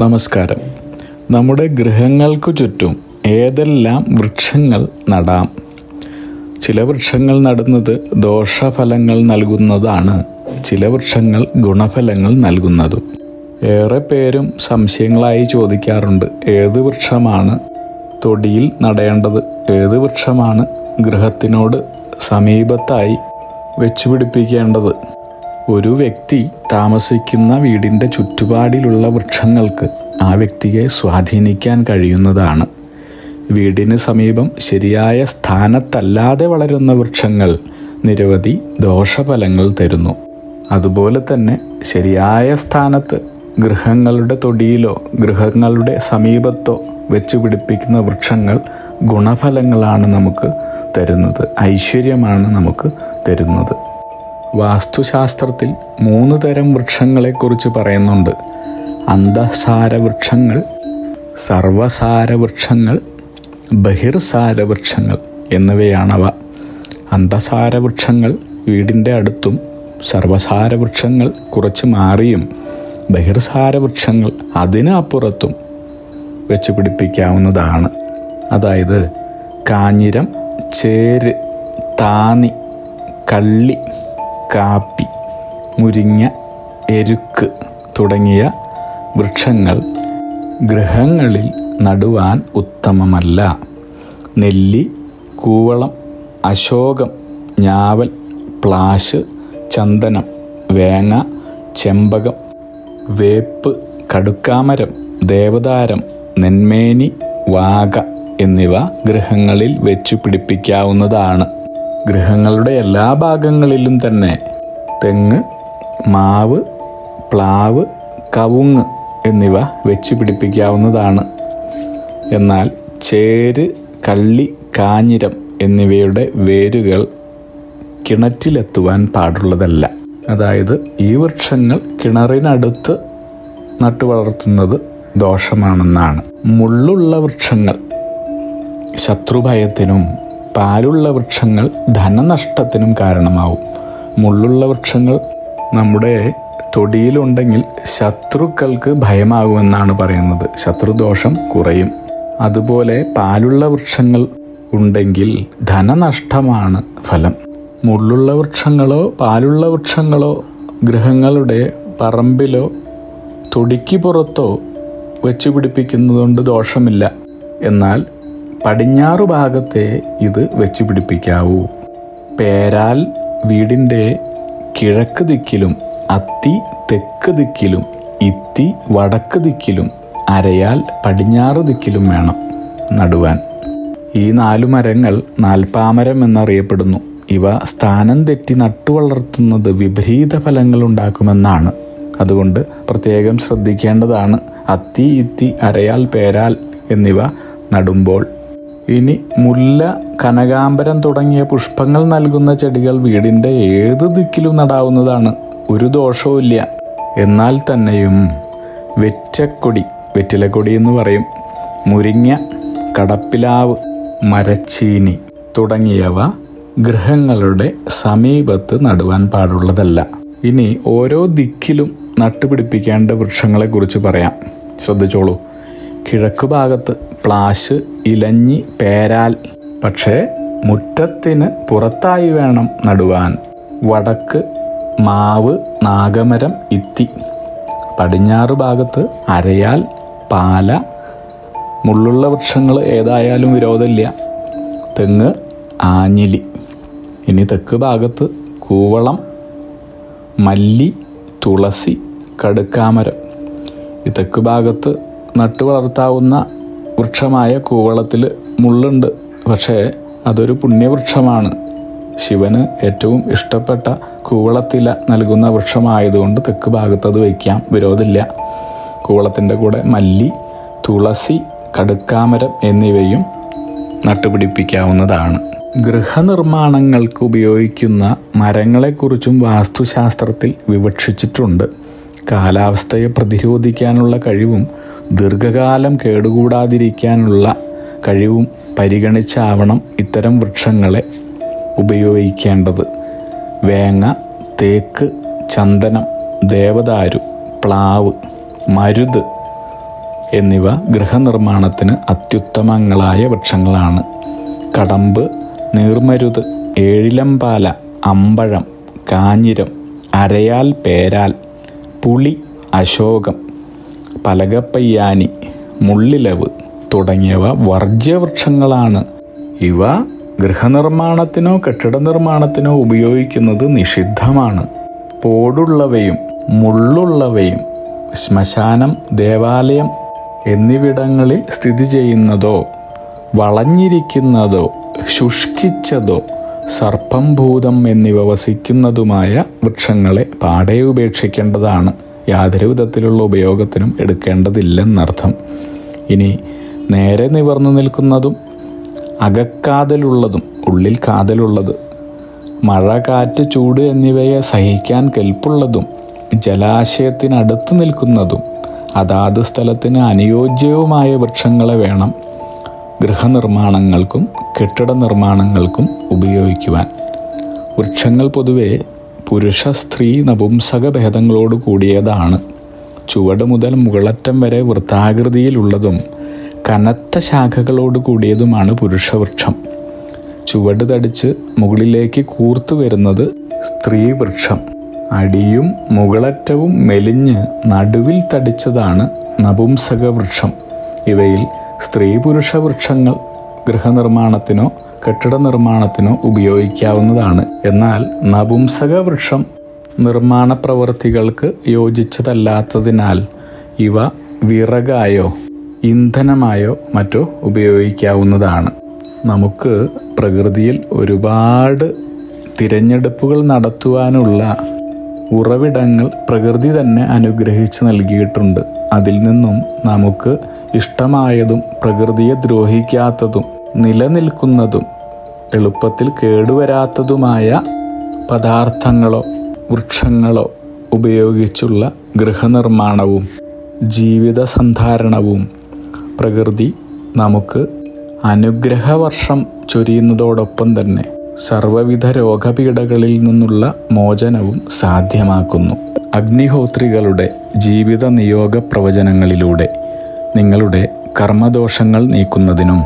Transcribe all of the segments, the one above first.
നമസ്കാരം. നമ്മുടെ ഗൃഹങ്ങൾക്കു ചുറ്റും ഏതെല്ലാം വൃക്ഷങ്ങൾ നടാം? ചില വൃക്ഷങ്ങൾ നടുന്നത് ദോഷഫലങ്ങൾ നൽകുന്നതാണ്, ചില വൃക്ഷങ്ങൾ ഗുണഫലങ്ങൾ നൽകുന്നതും. ഏറെ പേരും സംശയങ്ങളായി ചോദിക്കാറുണ്ട്, ഏത് വൃക്ഷമാണ് തൊടിയിൽ നടേണ്ടത്, ഏത് വൃക്ഷമാണ് ഗൃഹത്തിനോട് സമീപത്തായി വെച്ചുപിടിപ്പിക്കേണ്ടത്? ഒരു വ്യക്തി താമസിക്കുന്ന വീടിൻ്റെ ചുറ്റുപാടിലുള്ള വൃക്ഷങ്ങൾക്ക് ആ വ്യക്തിയെ സ്വാധീനിക്കാൻ കഴിയുന്നതാണ്. വീടിന് സമീപം ശരിയായ സ്ഥാനത്തല്ലാതെ വളരുന്ന വൃക്ഷങ്ങൾ നിരവധി ദോഷഫലങ്ങൾ തരുന്നു. അതുപോലെ തന്നെ ശരിയായ സ്ഥാനത്ത് ഗൃഹങ്ങളുടെ തൊടിയിലോ ഗൃഹങ്ങളുടെ സമീപത്തോ വെച്ച് പിടിപ്പിക്കുന്ന വൃക്ഷങ്ങൾ ഗുണഫലങ്ങളാണ് നമുക്ക് തരുന്നത്, ഐശ്വര്യമാണ് നമുക്ക് തരുന്നത്. വാസ്തുശാസ്ത്രത്തിൽ 3 തരം വൃക്ഷങ്ങളെക്കുറിച്ച് പറയുന്നുണ്ട്. അന്തഃസാര വൃക്ഷങ്ങൾ, സർവസാര വൃക്ഷങ്ങൾ, ബഹിർസാര വൃക്ഷങ്ങൾ എന്നിവയാണവ. അന്തഃസാര വൃക്ഷങ്ങൾ വീടിൻ്റെ അടുത്തും, സർവസാര വൃക്ഷങ്ങൾ കുറച്ച് മാറിയും, ബഹിർസാര വൃക്ഷങ്ങൾ അതിന് അപ്പുറത്തും വെച്ച് പിടിപ്പിക്കാവുന്നതാണ്. അതായത് കാഞ്ഞിരം, ചേര്, താന്നി, കള്ളി, കാപ്പി, മുരിങ്ങ, എരുക്ക് തുടങ്ങിയ വൃക്ഷങ്ങൾ ഗൃഹങ്ങളിൽ നടുവാൻ ഉത്തമമല്ല. നെല്ലി, കൂവളം, അശോകം, ഞാവൽ, പ്ലാശ്, ചന്ദനം, വേങ്ങ, ചെമ്പകം, വേപ്പ്, കടുക്കാമരം, ദേവദാരം, നെന്മേനി, വാഗ എന്നിവ ഗൃഹങ്ങളിൽ വെച്ചു പിടിപ്പിക്കാവുന്നതാണ്. ഗൃഹങ്ങളുടെ എല്ലാ ഭാഗങ്ങളിലും തന്നെ തെങ്ങ്, മാവ്, പ്ലാവ്, കവുങ്ങ് എന്നിവ വെച്ച് പിടിപ്പിക്കാവുന്നതാണ്. എന്നാൽ ചേര്, കള്ളി, കാഞ്ഞിരം എന്നിവയുടെ വേരുകൾ കിണറ്റിലെത്തുവാൻ പാടുള്ളതല്ല. അതായത് ഈ വൃക്ഷങ്ങൾ കിണറിനടുത്ത് നട്ടുവളർത്തുന്നത് ദോഷമാണെന്നാണ്. മുള്ളുള്ള വൃക്ഷങ്ങൾ ശത്രുഭയത്തിനും, പാലുള്ള വൃക്ഷങ്ങൾ ധനനഷ്ടത്തിനും കാരണമാവും. മുള്ളുള്ള വൃക്ഷങ്ങൾ നമ്മുടെ തൊടിയിലുണ്ടെങ്കിൽ ശത്രുക്കൾക്ക് ഭയമാകുമെന്നാണ് പറയുന്നത്, ശത്രുദോഷം കുറയും. അതുപോലെ പാലുള്ള വൃക്ഷങ്ങൾ ഉണ്ടെങ്കിൽ ധനനഷ്ടമാണ് ഫലം. മുള്ളുള്ള വൃക്ഷങ്ങളോ പാലുള്ള വൃക്ഷങ്ങളോ ഗൃഹങ്ങളുടെ പറമ്പിലോ തൊടിക്ക് പുറത്തോ വെച്ച് പിടിപ്പിക്കുന്നതുകൊണ്ട് ദോഷമില്ല. എന്നാൽ പടിഞ്ഞാറു ഭാഗത്തെ ഇത് വെച്ച് പിടിപ്പിക്കാവൂ. പേരാൽ വീടിൻ്റെ കിഴക്ക് ദിക്കിലും, അത്തി തെക്ക് ദിക്കിലും, ഇത്തി വടക്ക് ദിക്കിലും, അരയാൽ പടിഞ്ഞാറ് ദിക്കിലും വേണം നടുവാൻ. ഈ 4 മരങ്ങൾ നാൽപ്പാമരം എന്നറിയപ്പെടുന്നു. ഇവ സ്ഥാനം തെറ്റി നട്ടുവളർത്തുന്നത് വിപരീത ഫലങ്ങൾ ഉണ്ടാക്കുമെന്നാണ്. അതുകൊണ്ട് പ്രത്യേകം ശ്രദ്ധിക്കേണ്ടതാണ് അത്തി, ഇത്തി, അരയാൽ, പേരാൽ എന്നിവ നടുമ്പോൾ. ഇനി മുല്ല, കനകാംബരം തുടങ്ങിയ പുഷ്പങ്ങൾ നൽകുന്ന ചെടികൾ വീടിൻ്റെ ഏത് ദിക്കിലും നടാവുന്നതാണ്, ഒരു ദോഷവുമില്ല. എന്നാൽ തന്നെയും വെറ്റക്കൊടി, വെറ്റിലക്കൊടി എന്ന് പറയും, മുരിങ്ങ, കടപ്പിലാവ്, മരച്ചീനി തുടങ്ങിയവ ഗൃഹങ്ങളുടെ സമീപത്ത് നടുവാൻ പാടുള്ളതല്ല. ഇനി ഓരോ ദിക്കിലും നട്ടുപിടിപ്പിക്കേണ്ട വൃക്ഷങ്ങളെക്കുറിച്ച് പറയാം, ശ്രദ്ധിച്ചോളൂ. കിഴക്ക് ഭാഗത്ത് പ്ലാശ്, ഇലഞ്ഞി, പേരാൽ, പക്ഷേ മുറ്റത്തിന് പുറത്തായി വേണം നടുവാൻ. വടക്ക് മാവ്, നാഗമരം, ഇത്തി. പടിഞ്ഞാറ് ഭാഗത്ത് അരയാൽ, പാല. മുള്ളുള്ള വൃക്ഷങ്ങൾ ഏതായാലും വിരോധമില്ല, തെങ്ങ്, ആഞ്ഞിലി. ഇനി തെക്ക് ഭാഗത്ത് കൂവളം, മല്ലി, തുളസി, കടുക്കാമരം. ഈ തെക്ക് ഭാഗത്ത് നട്ടു വളർത്താവുന്ന വൃക്ഷമായ കൂവളത്തിൽ മുള്ളുണ്ട്, പക്ഷേ അതൊരു പുണ്യവൃക്ഷമാണ്. ശിവന് ഏറ്റവും ഇഷ്ടപ്പെട്ട കൂവളത്തില നൽകുന്ന വൃക്ഷമായതുകൊണ്ട് തെക്ക് ഭാഗത്ത് അത് വയ്ക്കാം, വിരോധമില്ല. കൂവളത്തിൻ്റെ കൂടെ മല്ലി, തുളസി, കടുക്കാമരം എന്നിവയും നട്ടുപിടിപ്പിക്കാവുന്നതാണ്. ഗൃഹനിർമ്മാണങ്ങൾക്ക് ഉപയോഗിക്കുന്ന മരങ്ങളെക്കുറിച്ചും വാസ്തുശാസ്ത്രത്തിൽ വിവക്ഷിച്ചിട്ടുണ്ട്. കാലാവസ്ഥയെ പ്രതിരോധിക്കാനുള്ള കഴിവും ദീർഘകാലം കേടുകൂടാതിരിക്കാനുള്ള കഴിവും പരിഗണിച്ചാവണം ഇത്തരം വൃക്ഷങ്ങളെ ഉപയോഗിക്കേണ്ടത്. വേങ്ങ, തേക്ക്, ചന്ദനം, ദേവദാരു, പ്ലാവ്, മരുത്, എന്നിവ ഗൃഹനിർമ്മാണത്തിന് അത്യുത്തമങ്ങളായ വൃക്ഷങ്ങളാണ്. കടമ്പ്, നീർമരുത്, ഏഴിലമ്പാല, അമ്പഴം, കാഞ്ഞിരം, അരയാൽ, പേരാൽ, പുളി, അശോകം, പലകപ്പയ്യാനി, മുള്ളിലവ് തുടങ്ങിയവ വർജ്യവൃക്ഷങ്ങളാണ്. ഇവ ഗൃഹനിർമ്മാണത്തിനോ കെട്ടിട നിർമ്മാണത്തിനോ ഉപയോഗിക്കുന്നത് നിഷിദ്ധമാണ്. പോടുള്ളവയും മുള്ളുള്ളവയും ശ്മശാനം, ദേവാലയം എന്നിവിടങ്ങളിൽ സ്ഥിതി ചെയ്യുന്നതോ വളഞ്ഞിരിക്കുന്നതോ ശുഷ്കിച്ചതോ സർപ്പം, ഭൂതം എന്നിവ വസിക്കുന്നതുമായ വൃക്ഷങ്ങളെ പാടെ ഉപേക്ഷിക്കേണ്ടതാണ്. യാതൊരു വിധത്തിലുള്ള ഉപയോഗത്തിനും എടുക്കേണ്ടതില്ലെന്നർത്ഥം. ഇനി നേരെ നിവർന്നു നിൽക്കുന്നതും അകക്കാതലുള്ളതും ഉള്ളിൽ കാതലുള്ളത്, മഴ, കാറ്റ്, ചൂട് എന്നിവയെ സഹിക്കാൻ കെൽപ്പുള്ളതും ജലാശയത്തിനടുത്ത് നിൽക്കുന്നതും അതാത് സ്ഥലത്തിന് അനുയോജ്യവുമായ വൃക്ഷങ്ങളെ വേണം ഗൃഹനിർമ്മാണങ്ങൾക്കും കെട്ടിട നിർമ്മാണങ്ങൾക്കും ഉപയോഗിക്കുവാൻ. വൃക്ഷങ്ങൾ പൊതുവെ പുരുഷ, സ്ത്രീ, നപുംസക ഭേദങ്ങളോട് കൂടിയതാണ്. ചുവട് മുതൽ മുകളറ്റം വരെ വൃത്താകൃതിയിലുള്ളതും കനത്ത ശാഖകളോട് കൂടിയതുമാണ് പുരുഷവൃക്ഷം. ചുവട് തടിച്ച് മുകളിലേക്ക് കൂർത്തു വരുന്നത് സ്ത്രീവൃക്ഷം. അടിയും മുകളറ്റവും മെലിഞ്ഞ് നടുവിൽ തടിച്ചതാണ് നപുംസക വൃക്ഷം. ഇവയിൽ സ്ത്രീ പുരുഷ വൃക്ഷങ്ങൾ ഗൃഹനിർമ്മാണത്തിനോ കെട്ടിട നിർമ്മാണത്തിനോ ഉപയോഗിക്കാവുന്നതാണ്. എന്നാൽ നപുംസക വൃക്ഷം നിർമ്മാണ പ്രവൃത്തികൾക്ക് യോജിച്ചതല്ലാത്തതിനാൽ ഇവ വിറകായോ ഇന്ധനമായോ മറ്റോ ഉപയോഗിക്കാവുന്നതാണ്. നമുക്ക് പ്രകൃതിയിൽ ഒരുപാട് തിരഞ്ഞെടുപ്പുകൾ നടത്തുവാനുള്ള ഉറവിടങ്ങൾ പ്രകൃതി തന്നെ അനുഗ്രഹിച്ച് നൽകിയിട്ടുണ്ട്. അതിൽ നിന്നും നമുക്ക് ഇഷ്ടമായതും പ്രകൃതിയെ ദ്രോഹിക്കാത്തതും നിലനിൽക്കുന്നതും എളുപ്പത്തിൽ കേടുവരാത്തതുമായ പദാർത്ഥങ്ങളോ വൃക്ഷങ്ങളോ ഉപയോഗിച്ചുള്ള ഗൃഹനിർമ്മാണവും ജീവിത സന്ധാരണവും പ്രകൃതി നമുക്ക് അനുഗ്രഹവർഷം ചൊരിയുന്നതോടൊപ്പം തന്നെ സർവ്വവിധ രോഗപീഠകളിൽ നിന്നുള്ള മോചനവും സാധ്യമാക്കുന്നു. അഗ്നിഹോത്രികളുടെ ജീവിത നിയോഗ പ്രവചനങ്ങളിലൂടെ നിങ്ങളുടെ കർമ്മദോഷങ്ങൾ നീക്കുന്നതിനും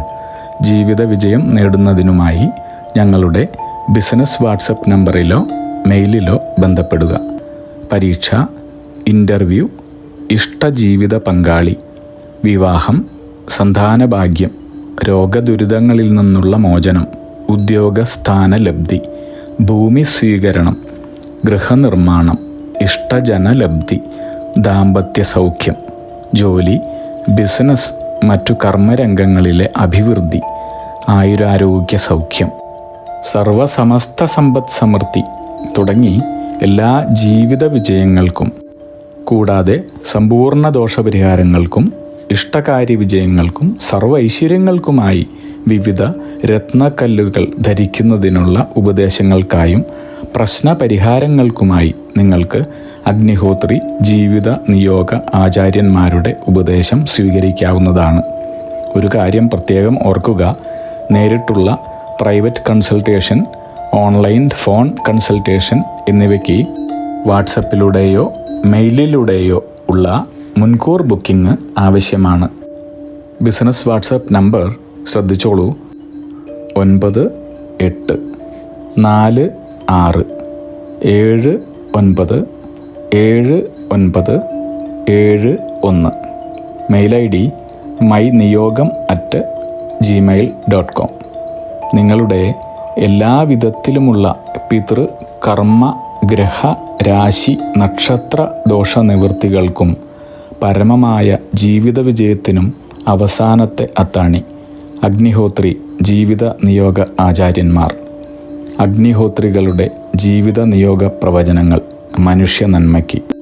ജീവിത വിജയം നേടുന്നതിനുമായി ഞങ്ങളുടെ ബിസിനസ് വാട്സപ്പ് നമ്പറിലോ മെയിലിലോ ബന്ധപ്പെടുക. പരീക്ഷ, ഇൻ്റർവ്യൂ, ഇഷ്ടജീവിത പങ്കാളി, വിവാഹം, സന്താനഭാഗ്യം, രോഗദുരിതങ്ങളിൽ നിന്നുള്ള മോചനം, ഉദ്യോഗസ്ഥാന ലബ്ധി, ഭൂമി സ്വീകരണം, ഗൃഹനിർമ്മാണം, ഇഷ്ടജനലബ്ധി, ദാമ്പത്യ സൗഖ്യം, ജോലി, ബിസിനസ്, മറ്റു കർമ്മരംഗങ്ങളിലെ അഭിവൃദ്ധി, ആയുരാരോഗ്യ സൗഖ്യം, സർവസമസ്ത സമ്പദ് സമൃദ്ധി തുടങ്ങി എല്ലാ ജീവിത വിജയങ്ങൾക്കും കൂടാതെ സമ്പൂർണ്ണ ദോഷപരിഹാരങ്ങൾക്കും ഇഷ്ടകാര്യ വിജയങ്ങൾക്കും സർവ്വ ഐശ്വര്യങ്ങൾക്കുമായി വിവിധ രത്നക്കല്ലുകൾ ധരിക്കുന്നതിനുള്ള ഉപദേശങ്ങൾക്കായും പ്രശ്നപരിഹാരങ്ങൾക്കുമായി നിങ്ങൾക്ക് അഗ്നിഹോത്രി ജീവിത നിയോഗ ആചാര്യന്മാരുടെ ഉപദേശം സ്വീകരിക്കാവുന്നതാണ്. ഒരു കാര്യം പ്രത്യേകം ഓർക്കുക, നേരിട്ടുള്ള private consultation, online phone consultation എന്നിവയ്ക്ക് വാട്സപ്പിലൂടെയോ മെയിലിലൂടെയോ ഉള്ള മുൻകൂർ ബുക്കിംഗ് ആവശ്യമാണ്. ബിസിനസ് വാട്സപ്പ് നമ്പർ ശ്രദ്ധിച്ചോളൂ: 9846797971. Mail ID myniyogam@gmail.com. നിങ്ങളുടെ എല്ലാവിധത്തിലുമുള്ള പിതൃ, കർമ്മ, ഗ്രഹ, രാശി, നക്ഷത്ര ദോഷ നിവൃത്തികൾക്കും പരമമായ ജീവിത വിജയത്തിനും അവസാനത്തെ അത്താണി അഗ്നിഹോത്രി ജീവിത നിയോഗ ആചാര്യന്മാർ. അഗ്നിഹോത്രികളുടെ ജീവിത നിയോഗ പ്രവചനങ്ങൾ മനുഷ്യ നന്മയ്ക്ക്.